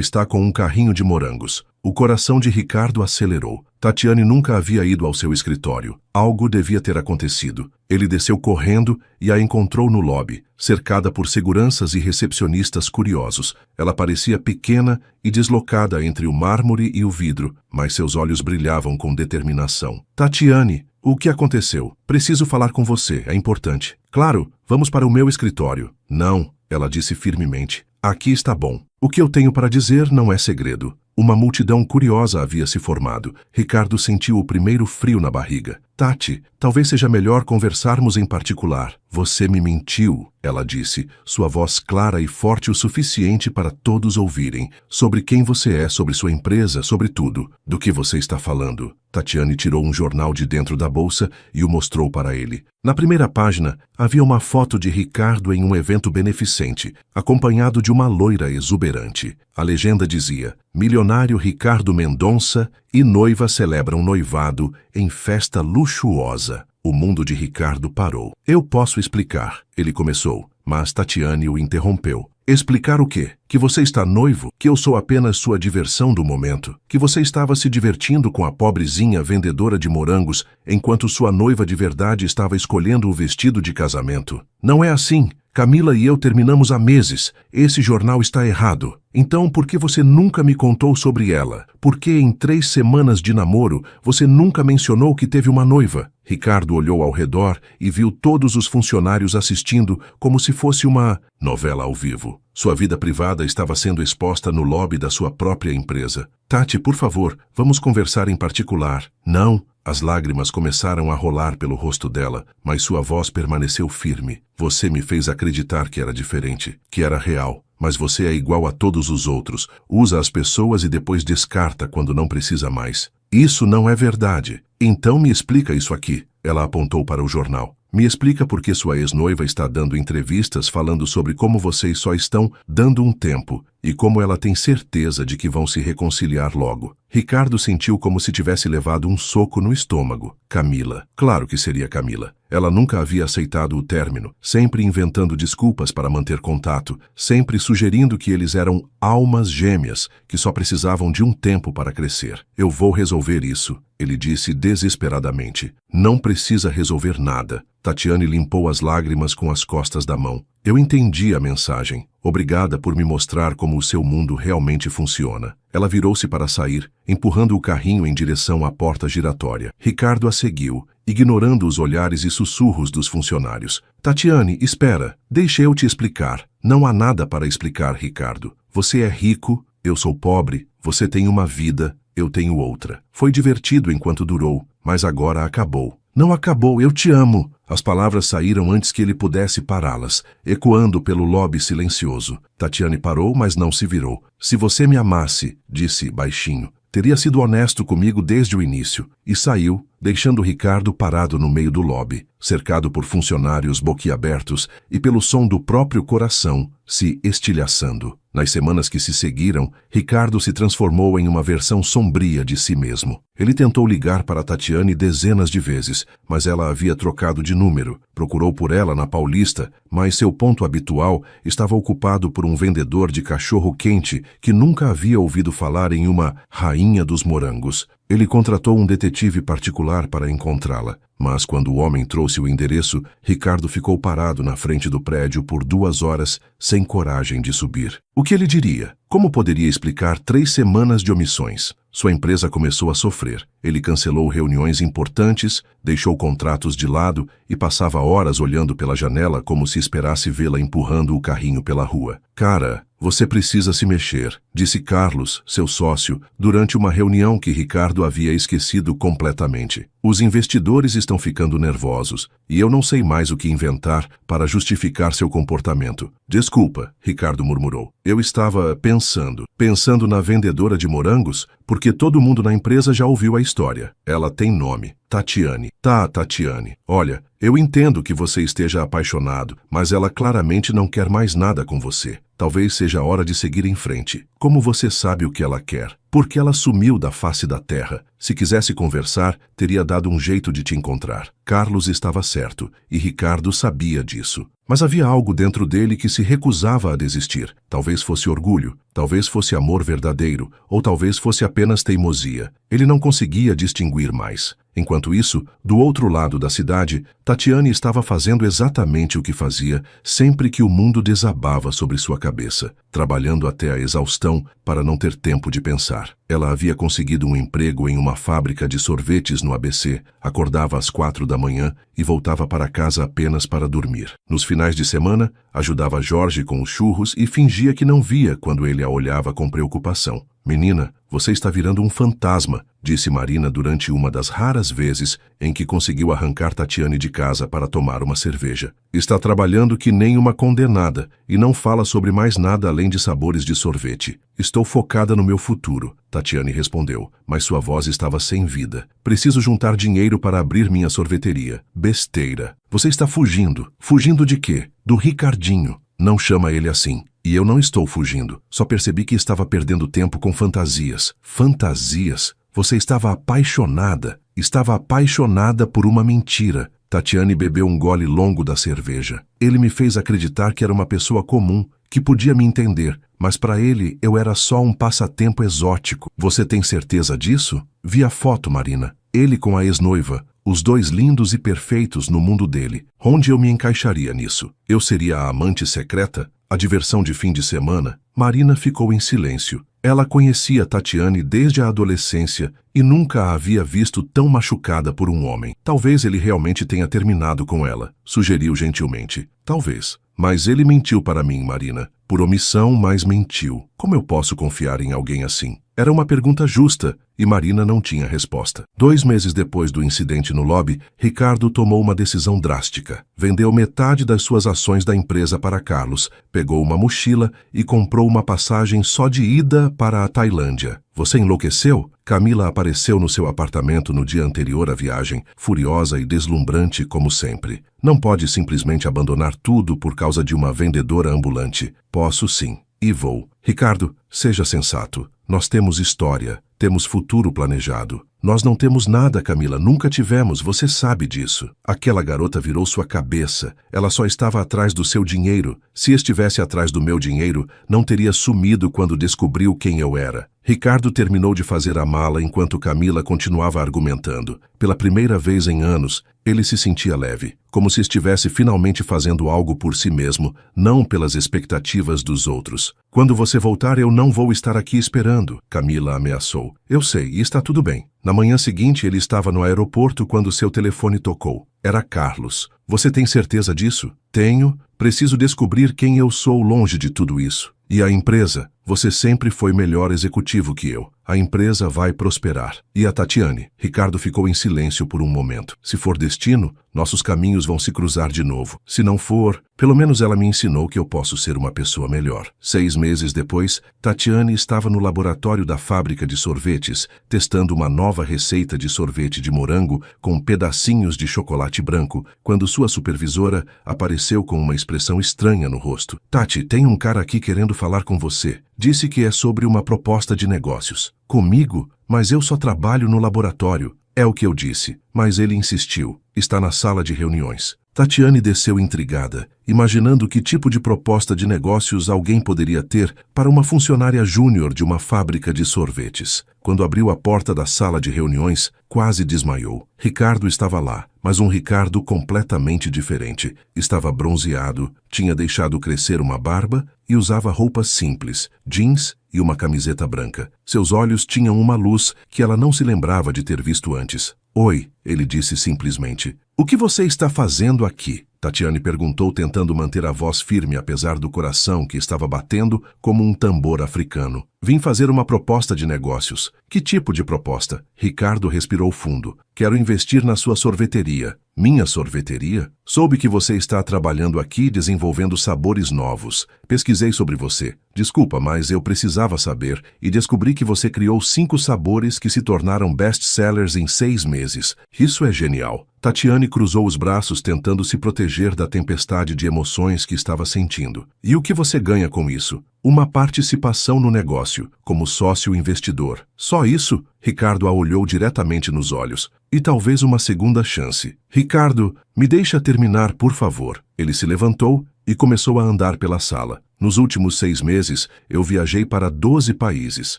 está com um carrinho de morangos. O coração de Ricardo acelerou. Tatiane nunca havia ido ao seu escritório. Algo devia ter acontecido. Ele desceu correndo e a encontrou no lobby, cercada por seguranças e recepcionistas curiosos. Ela parecia pequena e deslocada entre o mármore e o vidro, mas seus olhos brilhavam com determinação. Tatiane, o que aconteceu? Preciso falar com você, é importante. Claro, vamos para o meu escritório. Não, ela disse firmemente. Aqui está bom. O que eu tenho para dizer não é segredo. Uma multidão curiosa havia se formado. Ricardo sentiu o primeiro frio na barriga. Tati, talvez seja melhor conversarmos em particular. Você me mentiu, ela disse, sua voz clara e forte o suficiente para todos ouvirem. Sobre quem você é, sobre sua empresa, sobre tudo. Do que você está falando? Tatiane tirou um jornal de dentro da bolsa e o mostrou para ele. Na primeira página, havia uma foto de Ricardo em um evento beneficente, acompanhado de uma loira exuberante. A legenda dizia: milionário Ricardo Mendonça e noiva celebram noivado em festa luxuosa. O mundo de Ricardo parou. Eu posso explicar, ele começou, mas Tatiane o interrompeu. Explicar o quê? Que você está noivo? Que eu sou apenas sua diversão do momento? Que você estava se divertindo com a pobrezinha vendedora de morangos enquanto sua noiva de verdade estava escolhendo o vestido de casamento? Não é assim. Camila e eu terminamos há meses. Esse jornal está errado. Então, por que você nunca me contou sobre ela? Por que em 3 semanas de namoro você nunca mencionou que teve uma noiva? Ricardo olhou ao redor e viu todos os funcionários assistindo como se fosse uma novela ao vivo. Sua vida privada estava sendo exposta no lobby da sua própria empresa. Tati, por favor, vamos conversar em particular. Não. As lágrimas começaram a rolar pelo rosto dela, mas sua voz permaneceu firme. Você me fez acreditar que era diferente, que era real. Mas você é igual a todos os outros. Usa as pessoas e depois descarta quando não precisa mais. Isso não é verdade. Então me explica isso aqui. Ela apontou para o jornal. Me explica por que sua ex-noiva está dando entrevistas falando sobre como vocês só estão dando um tempo e como ela tem certeza de que vão se reconciliar logo. Ricardo sentiu como se tivesse levado um soco no estômago. Camila. Claro que seria Camila. Ela nunca havia aceitado o término, sempre inventando desculpas para manter contato, sempre sugerindo que eles eram almas gêmeas, que só precisavam de um tempo para crescer. Eu vou resolver isso, ele disse desesperadamente. Não precisa resolver nada. Tatiane limpou as lágrimas com as costas da mão. Eu entendi a mensagem. Obrigada por me mostrar como o seu mundo realmente funciona. Ela virou-se para sair, empurrando o carrinho em direção à porta giratória. Ricardo a seguiu, ignorando os olhares e sussurros dos funcionários. Tatiane, espera. Deixe eu te explicar. Não há nada para explicar, Ricardo. Você é rico, eu sou pobre, você tem uma vida, eu tenho outra. Foi divertido enquanto durou, mas agora acabou. Não acabou, eu te amo. As palavras saíram antes que ele pudesse pará-las, ecoando pelo lobby silencioso. Tatiane parou, mas não se virou. Se você me amasse, disse baixinho, teria sido honesto comigo desde o início. E saiu, deixando Ricardo parado no meio do lobby, cercado por funcionários boquiabertos e pelo som do próprio coração se estilhaçando. Nas semanas que se seguiram, Ricardo se transformou em uma versão sombria de si mesmo. Ele tentou ligar para Tatiane dezenas de vezes, mas ela havia trocado de número. Procurou por ela na Paulista, mas seu ponto habitual estava ocupado por um vendedor de cachorro-quente que nunca havia ouvido falar em uma rainha dos morangos. Ele contratou um detetive particular para encontrá-la, mas quando o homem trouxe o endereço, Ricardo ficou parado na frente do prédio por 2 horas, sem coragem de subir. O que ele diria? Como poderia explicar 3 semanas de omissões? Sua empresa começou a sofrer. Ele cancelou reuniões importantes, deixou contratos de lado e passava horas olhando pela janela como se esperasse vê-la empurrando o carrinho pela rua. Cara, você precisa se mexer, disse Carlos, seu sócio, durante uma reunião que Ricardo havia esquecido completamente. Os investidores estão ficando nervosos e eu não sei mais o que inventar para justificar seu comportamento. Desculpa, Ricardo murmurou. Eu estava pensando na vendedora de morangos, porque todo mundo na empresa já ouviu a história. Ela tem nome. Tatiane. Tá, Tatiane. Olha, eu entendo que você esteja apaixonado, mas ela claramente não quer mais nada com você. Talvez seja a hora de seguir em frente. Como você sabe o que ela quer? Porque ela sumiu da face da terra. Se quisesse conversar, teria dado um jeito de te encontrar. Carlos estava certo, e Ricardo sabia disso. Mas havia algo dentro dele que se recusava a desistir. Talvez fosse orgulho, talvez fosse amor verdadeiro, ou talvez fosse apenas teimosia. Ele não conseguia distinguir mais. Enquanto isso, do outro lado da cidade, Tatiane estava fazendo exatamente o que fazia sempre que o mundo desabava sobre sua cabeça, trabalhando até a exaustão para não ter tempo de pensar. Ela havia conseguido um emprego em uma fábrica de sorvetes no ABC, acordava às 4 da manhã e voltava para casa apenas para dormir. Nos finais de semana, ajudava Jorge com os churros e fingia que não via quando ele a olhava com preocupação. "Menina, você está virando um fantasma", disse Marina durante uma das raras vezes em que conseguiu arrancar Tatiane de casa para tomar uma cerveja. "Está trabalhando que nem uma condenada e não fala sobre mais nada além de sabores de sorvete." "Estou focada no meu futuro", Tatiane respondeu, mas sua voz estava sem vida. "Preciso juntar dinheiro para abrir minha sorveteria." "Besteira. Você está fugindo." "Fugindo de quê?" "Do Ricardinho." "Não chama ele assim." "E eu não estou fugindo. Só percebi que estava perdendo tempo com fantasias." "Fantasias? Você estava apaixonada. Estava apaixonada por uma mentira." Tatiane bebeu um gole longo da cerveja. "Ele me fez acreditar que era uma pessoa comum, que podia me entender, mas para ele eu era só um passatempo exótico." "Você tem certeza disso?" "Vi a foto, Marina. Ele com a ex-noiva. Os dois lindos e perfeitos no mundo dele. Onde eu me encaixaria nisso? Eu seria a amante secreta? A diversão de fim de semana?" Marina ficou em silêncio. Ela conhecia Tatiane desde a adolescência e nunca a havia visto tão machucada por um homem. "Talvez ele realmente tenha terminado com ela", sugeriu gentilmente. "Talvez. Mas ele mentiu para mim, Marina. Por omissão, mas mentiu. Como eu posso confiar em alguém assim?" Era uma pergunta justa e Marina não tinha resposta. 2 meses depois do incidente no lobby, Ricardo tomou uma decisão drástica. Vendeu metade das suas ações da empresa para Carlos, pegou uma mochila e comprou uma passagem só de ida para a Tailândia. "Você enlouqueceu?" Camila apareceu no seu apartamento no dia anterior à viagem, furiosa e deslumbrante como sempre. "Não pode simplesmente abandonar tudo por causa de uma vendedora ambulante." "Posso sim. E vou." "Ricardo, seja sensato. Nós temos história, temos futuro planejado." "Nós não temos nada, Camila, nunca tivemos, você sabe disso." "Aquela garota virou sua cabeça, ela só estava atrás do seu dinheiro. Se estivesse atrás do meu dinheiro, não teria sumido quando descobriu quem eu era." Ricardo terminou de fazer a mala enquanto Camila continuava argumentando. Pela primeira vez em anos, ele se sentia leve, como se estivesse finalmente fazendo algo por si mesmo, não pelas expectativas dos outros. "Quando você voltar, eu não vou estar aqui esperando", Camila ameaçou. "Eu sei, e está tudo bem." Na manhã seguinte, ele estava no aeroporto quando seu telefone tocou. Era Carlos. "Você tem certeza disso?" "Tenho. Preciso descobrir quem eu sou longe de tudo isso." "E a empresa? Você sempre foi melhor executivo que eu. A empresa vai prosperar." "E a Tatiane?" Ricardo ficou em silêncio por um momento. "Se for destino, nossos caminhos vão se cruzar de novo. Se não for, pelo menos ela me ensinou que eu posso ser uma pessoa melhor." 6 meses depois, Tatiane estava no laboratório da fábrica de sorvetes, testando uma nova receita de sorvete de morango com pedacinhos de chocolate branco, quando sua supervisora apareceu com uma expressão estranha no rosto. "Tati, tem um cara aqui querendo falar com você. Disse que é sobre uma proposta de negócios." "Comigo? Mas eu só trabalho no laboratório." "É o que eu disse." Mas ele insistiu. "Está na sala de reuniões." Tatiane desceu intrigada, imaginando que tipo de proposta de negócios alguém poderia ter para uma funcionária júnior de uma fábrica de sorvetes. Quando abriu a porta da sala de reuniões, quase desmaiou. Ricardo estava lá, mas um Ricardo completamente diferente. Estava bronzeado, tinha deixado crescer uma barba e usava roupas simples, jeans e uma camiseta branca. Seus olhos tinham uma luz que ela não se lembrava de ter visto antes. "Oi", ele disse simplesmente. "O que você está fazendo aqui?" Tatiane perguntou, tentando manter a voz firme apesar do coração que estava batendo como um tambor africano. "Vim fazer uma proposta de negócios." "Que tipo de proposta?" Ricardo respirou fundo. "Quero investir na sua sorveteria." "Minha sorveteria?" "Soube que você está trabalhando aqui desenvolvendo sabores novos. Pesquisei sobre você. Desculpa, mas eu precisava saber e descobri que você criou 5 sabores que se tornaram best-sellers em 6 meses. Isso é genial." Tatiane cruzou os braços tentando se proteger da tempestade de emoções que estava sentindo. "E o que você ganha com isso?" "Uma participação no negócio, como sócio investidor." "Só isso?" Ricardo a olhou diretamente nos olhos. "E talvez uma segunda chance." "Ricardo, me deixa terminar, por favor." Ele se levantou e começou a andar pela sala. Nos últimos 6 meses, eu viajei para 12 países.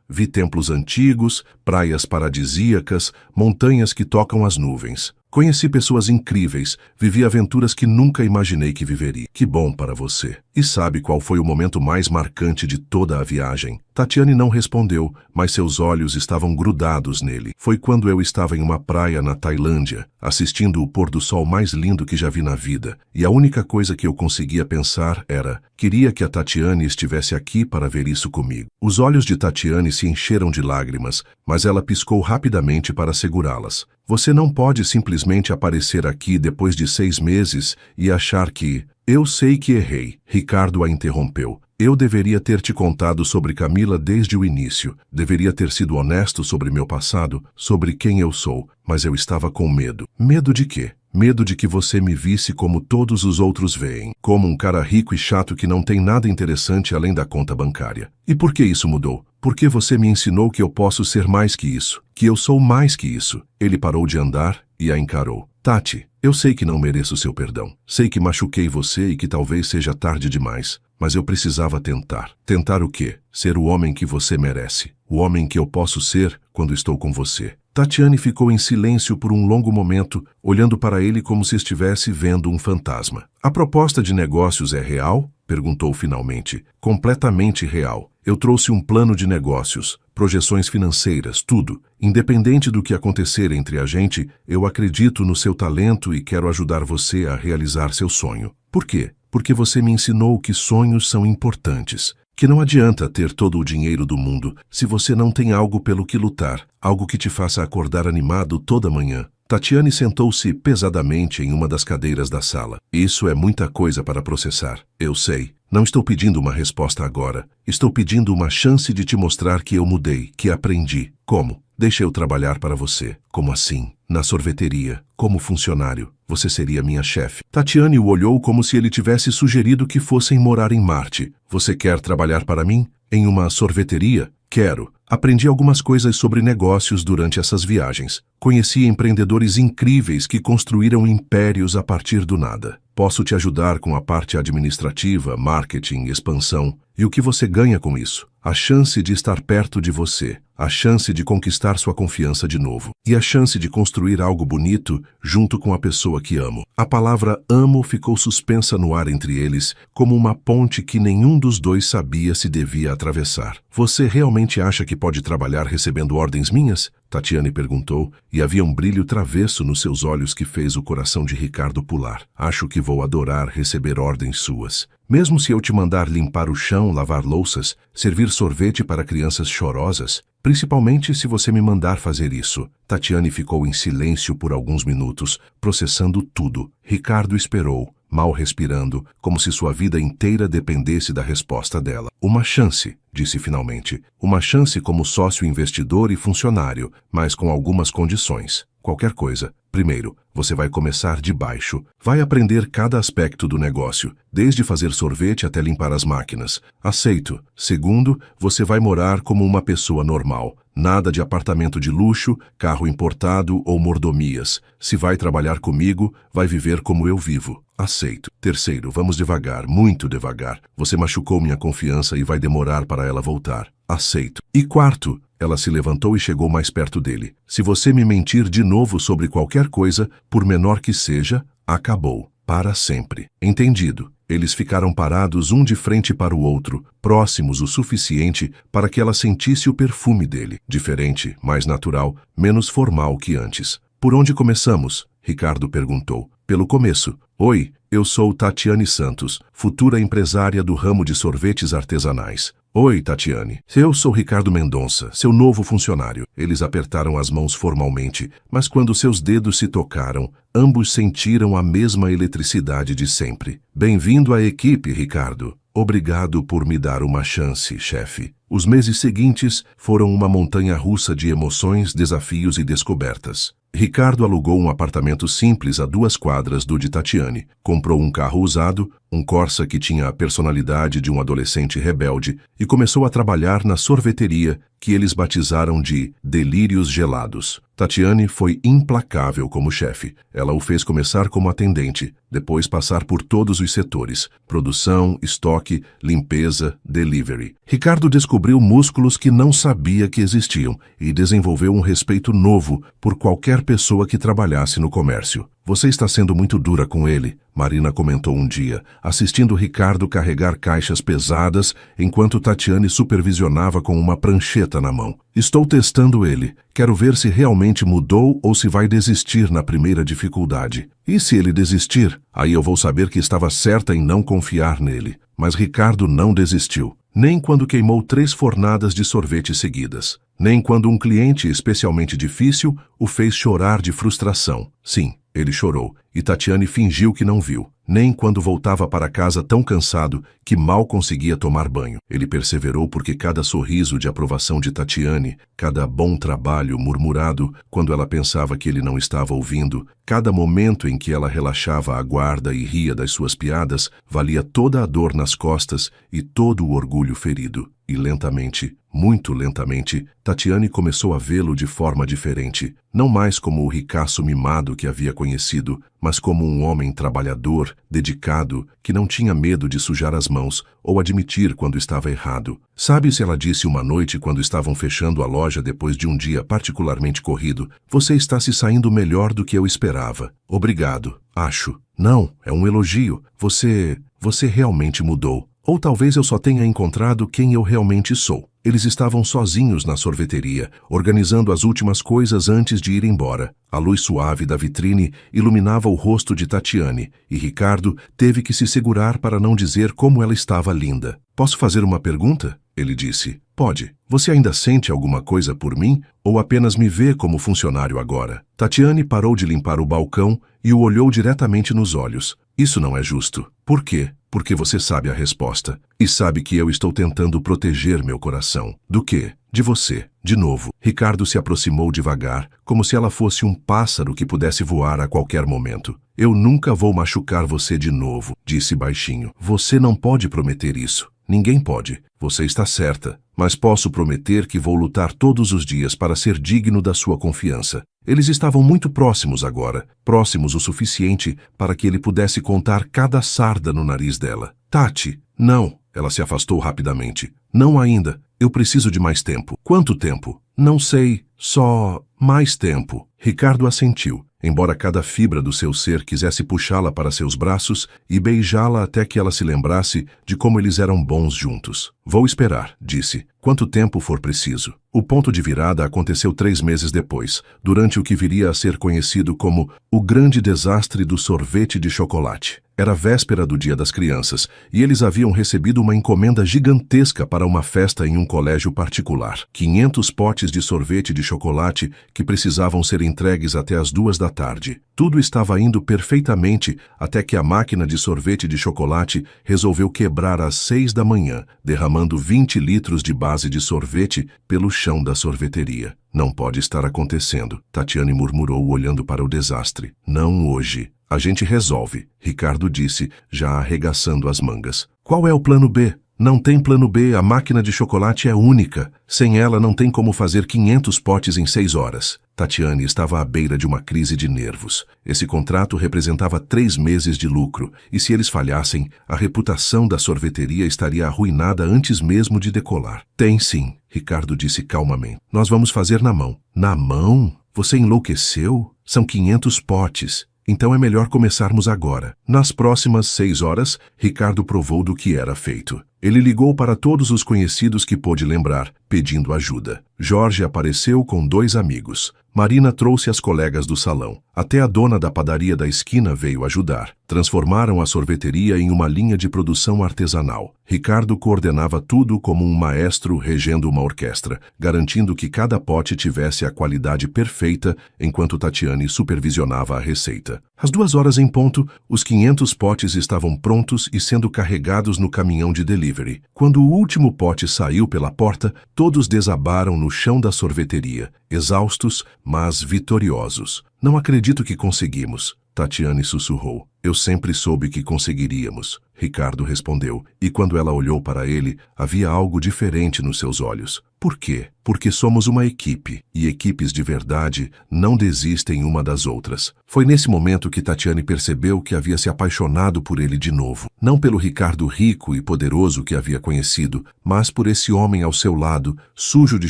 Vi templos antigos, praias paradisíacas, montanhas que tocam as nuvens. Conheci pessoas incríveis, vivi aventuras que nunca imaginei que viveria. Que bom para você. E sabe qual foi o momento mais marcante de toda a viagem? Tatiane não respondeu, mas seus olhos estavam grudados nele. Foi quando eu estava em uma praia na Tailândia, assistindo o pôr do sol mais lindo que já vi na vida, e a única coisa que eu conseguia pensar era: queria que a Tatiane estivesse aqui para ver isso comigo. Os olhos de Tatiane se encheram de lágrimas, mas ela piscou rapidamente para segurá-las. Você não pode simplesmente aparecer aqui depois de 6 meses e achar que... Eu sei que errei, Ricardo a interrompeu. Eu deveria ter te contado sobre Camila desde o início. Deveria ter sido honesto sobre meu passado, sobre quem eu sou, mas eu estava com medo. Medo de quê? Medo de que você me visse como todos os outros veem, como um cara rico e chato que não tem nada interessante além da conta bancária. E por que isso mudou? Porque você me ensinou que eu posso ser mais que isso, que eu sou mais que isso. Ele parou de andar e a encarou. Tati, eu sei que não mereço seu perdão. Sei que machuquei você e que talvez seja tarde demais, mas eu precisava tentar. Tentar o quê? Ser o homem que você merece. O homem que eu posso ser quando estou com você. Tatiane ficou em silêncio por um longo momento, olhando para ele como se estivesse vendo um fantasma. A proposta de negócios é real? Perguntou finalmente. Completamente real. Eu trouxe um plano de negócios, projeções financeiras, tudo. Independente do que acontecer entre a gente, eu acredito no seu talento e quero ajudar você a realizar seu sonho. Por quê? Porque você me ensinou que sonhos são importantes. Que não adianta ter todo o dinheiro do mundo se você não tem algo pelo que lutar, algo que te faça acordar animado toda manhã. Tatiane sentou-se pesadamente em uma das cadeiras da sala. Isso é muita coisa para processar. Eu sei. Não estou pedindo uma resposta agora. Estou pedindo uma chance de te mostrar que eu mudei, que aprendi. Como? Deixa eu trabalhar para você. Como assim? Na sorveteria, como funcionário. Você seria minha chefe. Tatiane o olhou como se ele tivesse sugerido que fossem morar em Marte. Você quer trabalhar para mim? Em uma sorveteria? Quero. Aprendi algumas coisas sobre negócios durante essas viagens. Conheci empreendedores incríveis que construíram impérios a partir do nada. Posso te ajudar com a parte administrativa, marketing, expansão. E o que você ganha com isso? A chance de estar perto de você, a chance de conquistar sua confiança de novo e a chance de construir algo bonito junto com a pessoa que amo. A palavra amo ficou suspensa no ar entre eles, como uma ponte que nenhum dos dois sabia se devia atravessar. Você realmente acha que pode trabalhar recebendo ordens minhas? Tatiane perguntou, e havia um brilho travesso nos seus olhos que fez o coração de Ricardo pular. Acho que vou adorar receber ordens suas. Mesmo se eu te mandar limpar o chão, lavar louças, servir sorvete para crianças chorosas, principalmente se você me mandar fazer isso. Tatiane ficou em silêncio por alguns minutos, processando tudo. Ricardo esperou, mal respirando, como se sua vida inteira dependesse da resposta dela. Uma chance, disse finalmente. Uma chance como sócio investidor e funcionário, mas com algumas condições. Qualquer coisa. Primeiro, você vai começar de baixo. Vai aprender cada aspecto do negócio, desde fazer sorvete até limpar as máquinas. Aceito. Segundo, você vai morar como uma pessoa normal. Nada de apartamento de luxo, carro importado ou mordomias. Se vai trabalhar comigo, vai viver como eu vivo. Aceito. Terceiro, vamos devagar, muito devagar. Você machucou minha confiança e vai demorar para ela voltar. Aceito. E quarto, ela se levantou e chegou mais perto dele. Se você me mentir de novo sobre qualquer coisa, por menor que seja, acabou. Para sempre. Entendido. Eles ficaram parados um de frente para o outro, próximos o suficiente para que ela sentisse o perfume dele. Diferente, mais natural, menos formal que antes. Por onde começamos? Ricardo perguntou. Pelo começo. Oi, eu sou Tatiane Santos, futura empresária do ramo de sorvetes artesanais. Oi, Tatiane. Eu sou Ricardo Mendonça, seu novo funcionário. Eles apertaram as mãos formalmente, mas quando seus dedos se tocaram, ambos sentiram a mesma eletricidade de sempre. Bem-vindo à equipe, Ricardo. Obrigado por me dar uma chance, chefe. Os meses seguintes foram uma montanha-russa de emoções, desafios e descobertas. Ricardo alugou um apartamento simples a 2 quadras do de Tatiane, comprou um carro usado, um Corsa que tinha a personalidade de um adolescente rebelde, e começou a trabalhar na sorveteria que eles batizaram de delírios gelados. Tatiane foi implacável como chefe. Ela o fez começar como atendente, depois passar por todos os setores: produção, estoque, limpeza, delivery. Ricardo descobriu músculos que não sabia que existiam e desenvolveu um respeito novo por qualquer pessoa que trabalhasse no comércio. Você está sendo muito dura com ele, Marina comentou um dia, assistindo Ricardo carregar caixas pesadas enquanto Tatiane supervisionava com uma prancheta na mão. Estou testando ele. Quero ver se realmente mudou ou se vai desistir na primeira dificuldade. E se ele desistir, aí eu vou saber que estava certa em não confiar nele. Mas Ricardo não desistiu. Nem quando queimou 3 fornadas de sorvete seguidas. Nem quando um cliente especialmente difícil o fez chorar de frustração. Sim, ele chorou, e Tatiane fingiu que não viu. Nem quando voltava para casa tão cansado que mal conseguia tomar banho. Ele perseverou porque cada sorriso de aprovação de Tatiane, cada bom trabalho murmurado quando ela pensava que ele não estava ouvindo, cada momento em que ela relaxava a guarda e ria das suas piadas, valia toda a dor nas costas e todo o orgulho ferido. E lentamente, muito lentamente, Tatiane começou a vê-lo de forma diferente, não mais como o ricaço mimado que havia conhecido, mas como um homem trabalhador, dedicado, que não tinha medo de sujar as mãos ou admitir quando estava errado. Sabe se ela disse uma noite quando estavam fechando a loja depois de um dia particularmente corrido: "Você está se saindo melhor do que eu esperava. Obrigado, acho." Não, é um elogio. Você realmente mudou. Ou talvez eu só tenha encontrado quem eu realmente sou. Eles estavam sozinhos na sorveteria, organizando as últimas coisas antes de ir embora. A luz suave da vitrine iluminava o rosto de Tatiane, e Ricardo teve que se segurar para não dizer como ela estava linda. "Posso fazer uma pergunta?" ele disse. "Pode. Você ainda sente alguma coisa por mim, ou apenas me vê como funcionário agora?" Tatiane parou de limpar o balcão e o olhou diretamente nos olhos. "Isso não é justo." "Por quê?" "Porque você sabe a resposta. E sabe que eu estou tentando proteger meu coração." "Do quê?" "De você." De novo, Ricardo se aproximou devagar, como se ela fosse um pássaro que pudesse voar a qualquer momento. "Eu nunca vou machucar você de novo", disse baixinho. "Você não pode prometer isso." "Ninguém pode. Você está certa. Mas posso prometer que vou lutar todos os dias para ser digno da sua confiança." Eles estavam muito próximos agora, próximos o suficiente para que ele pudesse contar cada sarda no nariz dela. "Tati, não." Ela se afastou rapidamente. "Não ainda. Eu preciso de mais tempo." "Quanto tempo?" "Não sei. Só mais tempo." Ricardo assentiu, embora cada fibra do seu ser quisesse puxá-la para seus braços e beijá-la até que ela se lembrasse de como eles eram bons juntos. "Vou esperar", disse, "quanto tempo for preciso." O ponto de virada aconteceu 3 meses depois, durante o que viria a ser conhecido como o grande desastre do sorvete de chocolate. Era véspera do Dia das Crianças, e eles haviam recebido uma encomenda gigantesca para uma festa em um colégio particular. 500 potes de sorvete de chocolate que precisavam ser entregues até as 2 da tarde. Tudo estava indo perfeitamente até que a máquina de sorvete de chocolate resolveu quebrar às 6 da manhã, derramando 20 litros de base de sorvete pelo chão da sorveteria. "Não pode estar acontecendo", Tatiane murmurou olhando para o desastre. "Não hoje. A gente resolve", Ricardo disse, já arregaçando as mangas. "Qual é o plano B?" "Não tem plano B, a máquina de chocolate é única. Sem ela não tem como fazer 500 potes em 6 horas. Tatiane estava à beira de uma crise de nervos. Esse contrato representava 3 meses de lucro, e se eles falhassem, a reputação da sorveteria estaria arruinada antes mesmo de decolar. "Tem sim", Ricardo disse calmamente. "Nós vamos fazer na mão." "Na mão? Você enlouqueceu? São 500 potes. Então é melhor começarmos agora." Nas próximas 6 horas, Ricardo provou do que era feito. Ele ligou para todos os conhecidos que pôde lembrar, pedindo ajuda. Jorge apareceu com 2 amigos. Marina trouxe as colegas do salão. Até a dona da padaria da esquina veio ajudar. Transformaram a sorveteria em uma linha de produção artesanal. Ricardo coordenava tudo como um maestro regendo uma orquestra, garantindo que cada pote tivesse a qualidade perfeita, enquanto Tatiane supervisionava a receita. Às 2 horas em ponto, os 500 potes estavam prontos e sendo carregados no caminhão de delivery. Quando o último pote saiu pela porta, todos desabaram no chão da sorveteria, exaustos, mas vitoriosos. "Não acredito que conseguimos", Tatiane sussurrou. "Eu sempre soube que conseguiríamos", Ricardo respondeu, e quando ela olhou para ele, havia algo diferente nos seus olhos. Por quê? Porque somos uma equipe, e equipes de verdade não desistem uma das outras. Foi nesse momento que Tatiane percebeu que havia se apaixonado por ele de novo. Não pelo Ricardo rico e poderoso que havia conhecido, mas por esse homem ao seu lado, sujo de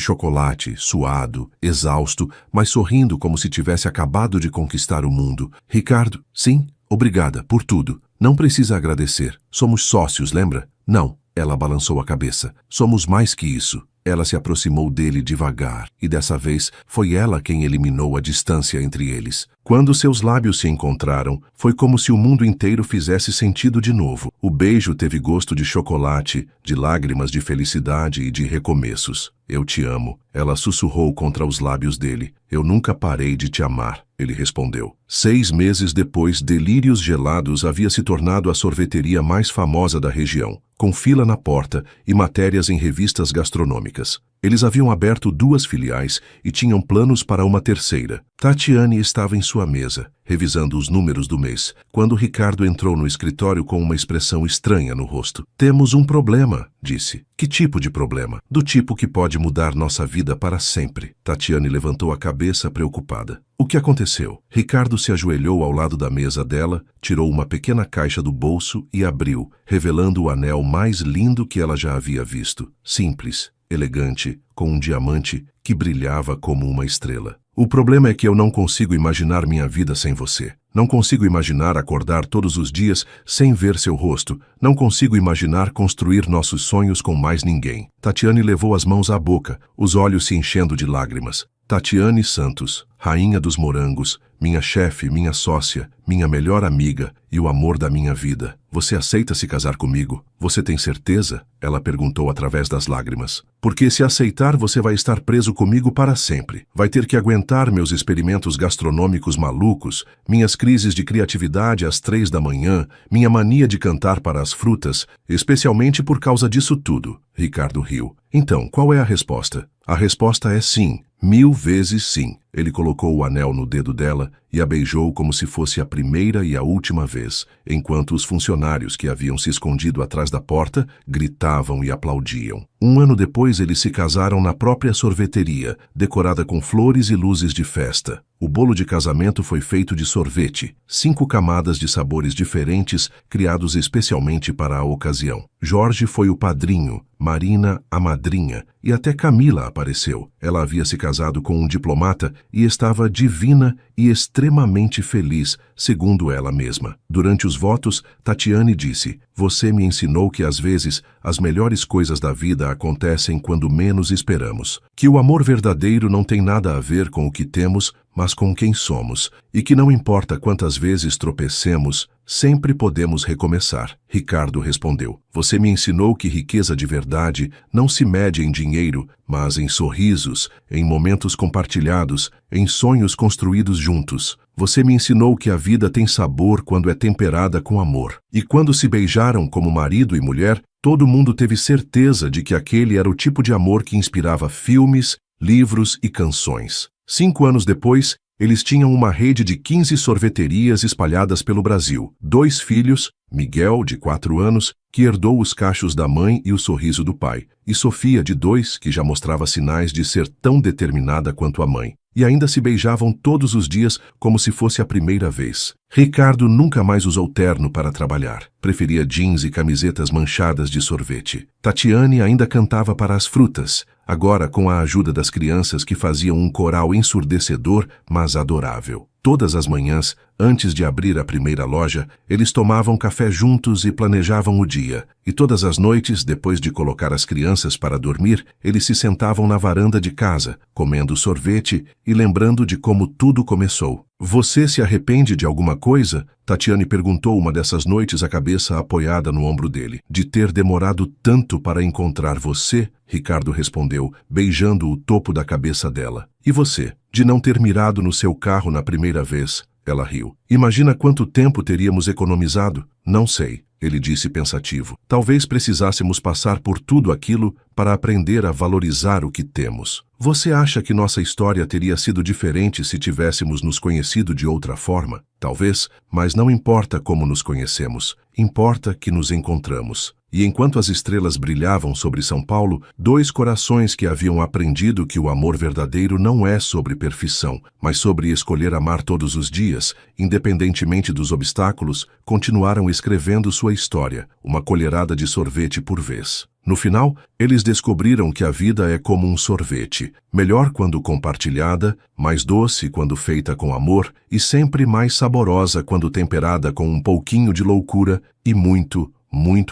chocolate, suado, exausto, mas sorrindo como se tivesse acabado de conquistar o mundo. Ricardo, sim, obrigada por tudo. Não precisa agradecer. Somos sócios, lembra? Não. Ela balançou a cabeça. Somos mais que isso. Ela se aproximou dele devagar, e dessa vez foi ela quem eliminou a distância entre eles. Quando seus lábios se encontraram, foi como se o mundo inteiro fizesse sentido de novo. O beijo teve gosto de chocolate, de lágrimas de felicidade e de recomeços. Eu te amo, ela sussurrou contra os lábios dele. Eu nunca parei de te amar, ele respondeu. 6 meses depois, Delírios Gelados havia se tornado a sorveteria mais famosa da região, com fila na porta e matérias em revistas gastronômicas. Eles haviam aberto 2 filiais e tinham planos para uma terceira. Tatiane estava em sua mesa, revisando os números do mês, quando Ricardo entrou no escritório com uma expressão estranha no rosto. Temos um problema, disse. Que tipo de problema? Do tipo que pode mudar nossa vida para sempre. Tatiane levantou a cabeça preocupada. O que aconteceu? Ricardo se ajoelhou ao lado da mesa dela, tirou uma pequena caixa do bolso e abriu, revelando o anel mais lindo que ela já havia visto. Simples, elegante, com um diamante que brilhava como uma estrela. O problema é que eu não consigo imaginar minha vida sem você. Não consigo imaginar acordar todos os dias sem ver seu rosto. Não consigo imaginar construir nossos sonhos com mais ninguém. Tatiane levou as mãos à boca, os olhos se enchendo de lágrimas. Tatiane Santos, rainha dos morangos, minha chefe, minha sócia, minha melhor amiga e o amor da minha vida. Você aceita se casar comigo? Você tem certeza? Ela perguntou através das lágrimas. Porque se aceitar, você vai estar preso comigo para sempre. Vai ter que aguentar meus experimentos gastronômicos malucos, minhas crises de criatividade às 3 da manhã, minha mania de cantar para as frutas, especialmente por causa disso tudo. Ricardo riu. Então, qual é a resposta? A resposta é sim. 1000 vezes sim. Ele colocou o anel no dedo dela e a beijou como se fosse a primeira e a última vez, enquanto os funcionários que haviam se escondido atrás da porta gritavam e aplaudiam. 1 ano depois, eles se casaram na própria sorveteria, decorada com flores e luzes de festa. O bolo de casamento foi feito de sorvete, 5 camadas de sabores diferentes, criados especialmente para a ocasião. Jorge foi o padrinho, Marina a madrinha, e até Camila apareceu. Ela havia se casado com um diplomata e estava divina e extremamente feliz, segundo ela mesma. Durante os votos, Tatiane disse: "Você me ensinou que às vezes as melhores coisas da vida acontecem quando menos esperamos. Que o amor verdadeiro não tem nada a ver com o que temos, mas com quem somos, e que não importa quantas vezes tropecemos, sempre podemos recomeçar." Ricardo respondeu: "Você me ensinou que riqueza de verdade não se mede em dinheiro, mas em sorrisos, em momentos compartilhados, em sonhos construídos juntos. Você me ensinou que a vida tem sabor quando é temperada com amor. E quando se beijaram como marido e mulher, todo mundo teve certeza de que aquele era o tipo de amor que inspirava filmes, livros e canções." 5 anos depois, eles tinham uma rede de 15 sorveterias espalhadas pelo Brasil. 2 filhos, Miguel, de 4 anos, que herdou os cachos da mãe e o sorriso do pai, e Sofia, de 2, que já mostrava sinais de ser tão determinada quanto a mãe. E ainda se beijavam todos os dias como se fosse a primeira vez. Ricardo nunca mais usou terno para trabalhar. Preferia jeans e camisetas manchadas de sorvete. Tatiane ainda cantava para as frutas, agora com a ajuda das crianças que faziam um coral ensurdecedor, mas adorável. Todas as manhãs, antes de abrir a primeira loja, eles tomavam café juntos e planejavam o dia. E todas as noites, depois de colocar as crianças para dormir, eles se sentavam na varanda de casa, comendo sorvete e lembrando de como tudo começou. "Você se arrepende de alguma coisa?" Tatiane perguntou uma dessas noites, a cabeça apoiada no ombro dele. "De ter demorado tanto para encontrar você?" Ricardo respondeu, beijando o topo da cabeça dela. "E você? De não ter mirado no seu carro na primeira vez?" Ela riu. "Imagina quanto tempo teríamos economizado?" "Não sei," ele disse pensativo. "Talvez precisássemos passar por tudo aquilo para aprender a valorizar o que temos." "Você acha que nossa história teria sido diferente se tivéssemos nos conhecido de outra forma?" "Talvez, mas não importa como nos conhecemos. Importa que nos encontramos." E enquanto as estrelas brilhavam sobre São Paulo, dois corações que haviam aprendido que o amor verdadeiro não é sobre perfeição, mas sobre escolher amar todos os dias, independentemente dos obstáculos, continuaram escrevendo sua história, uma colherada de sorvete por vez. No final, eles descobriram que a vida é como um sorvete, melhor quando compartilhada, mais doce quando feita com amor e sempre mais saborosa quando temperada com um pouquinho de loucura e muito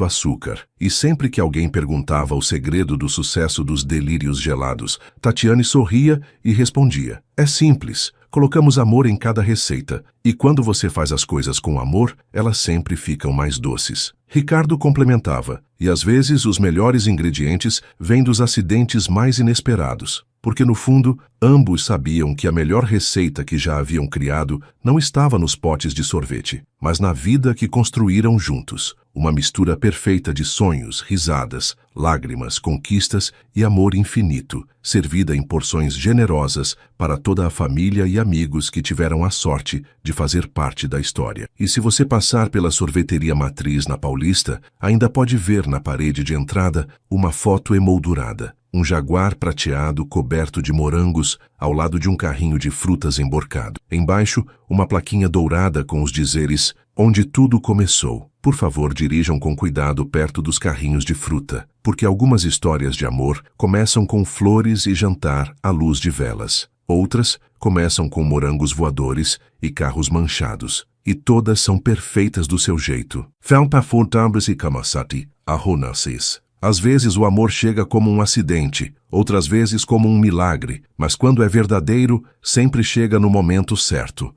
açúcar. E sempre que alguém perguntava o segredo do sucesso dos delírios gelados, Tatiane sorria e respondia: é simples, colocamos amor em cada receita, e quando você faz as coisas com amor, elas sempre ficam mais doces. Ricardo complementava: e às vezes os melhores ingredientes vêm dos acidentes mais inesperados. Porque no fundo, ambos sabiam que a melhor receita que já haviam criado não estava nos potes de sorvete, mas na vida que construíram juntos. Uma mistura perfeita de sonhos, risadas, lágrimas, conquistas e amor infinito, servida em porções generosas para toda a família e amigos que tiveram a sorte de fazer parte da história. E se você passar pela sorveteria Matriz na Paulista, ainda pode ver na parede de entrada uma foto emoldurada. Um jaguar prateado coberto de morangos ao lado de um carrinho de frutas emborcado. Embaixo, uma plaquinha dourada com os dizeres: onde tudo começou. Por favor, dirijam com cuidado perto dos carrinhos de fruta, porque algumas histórias de amor começam com flores e jantar à luz de velas. Outras começam com morangos voadores e carros manchados. E todas são perfeitas do seu jeito. Felpa Fortambres e Kamasati, Arronassis. Às vezes o amor chega como um acidente, outras vezes como um milagre, mas quando é verdadeiro, sempre chega no momento certo.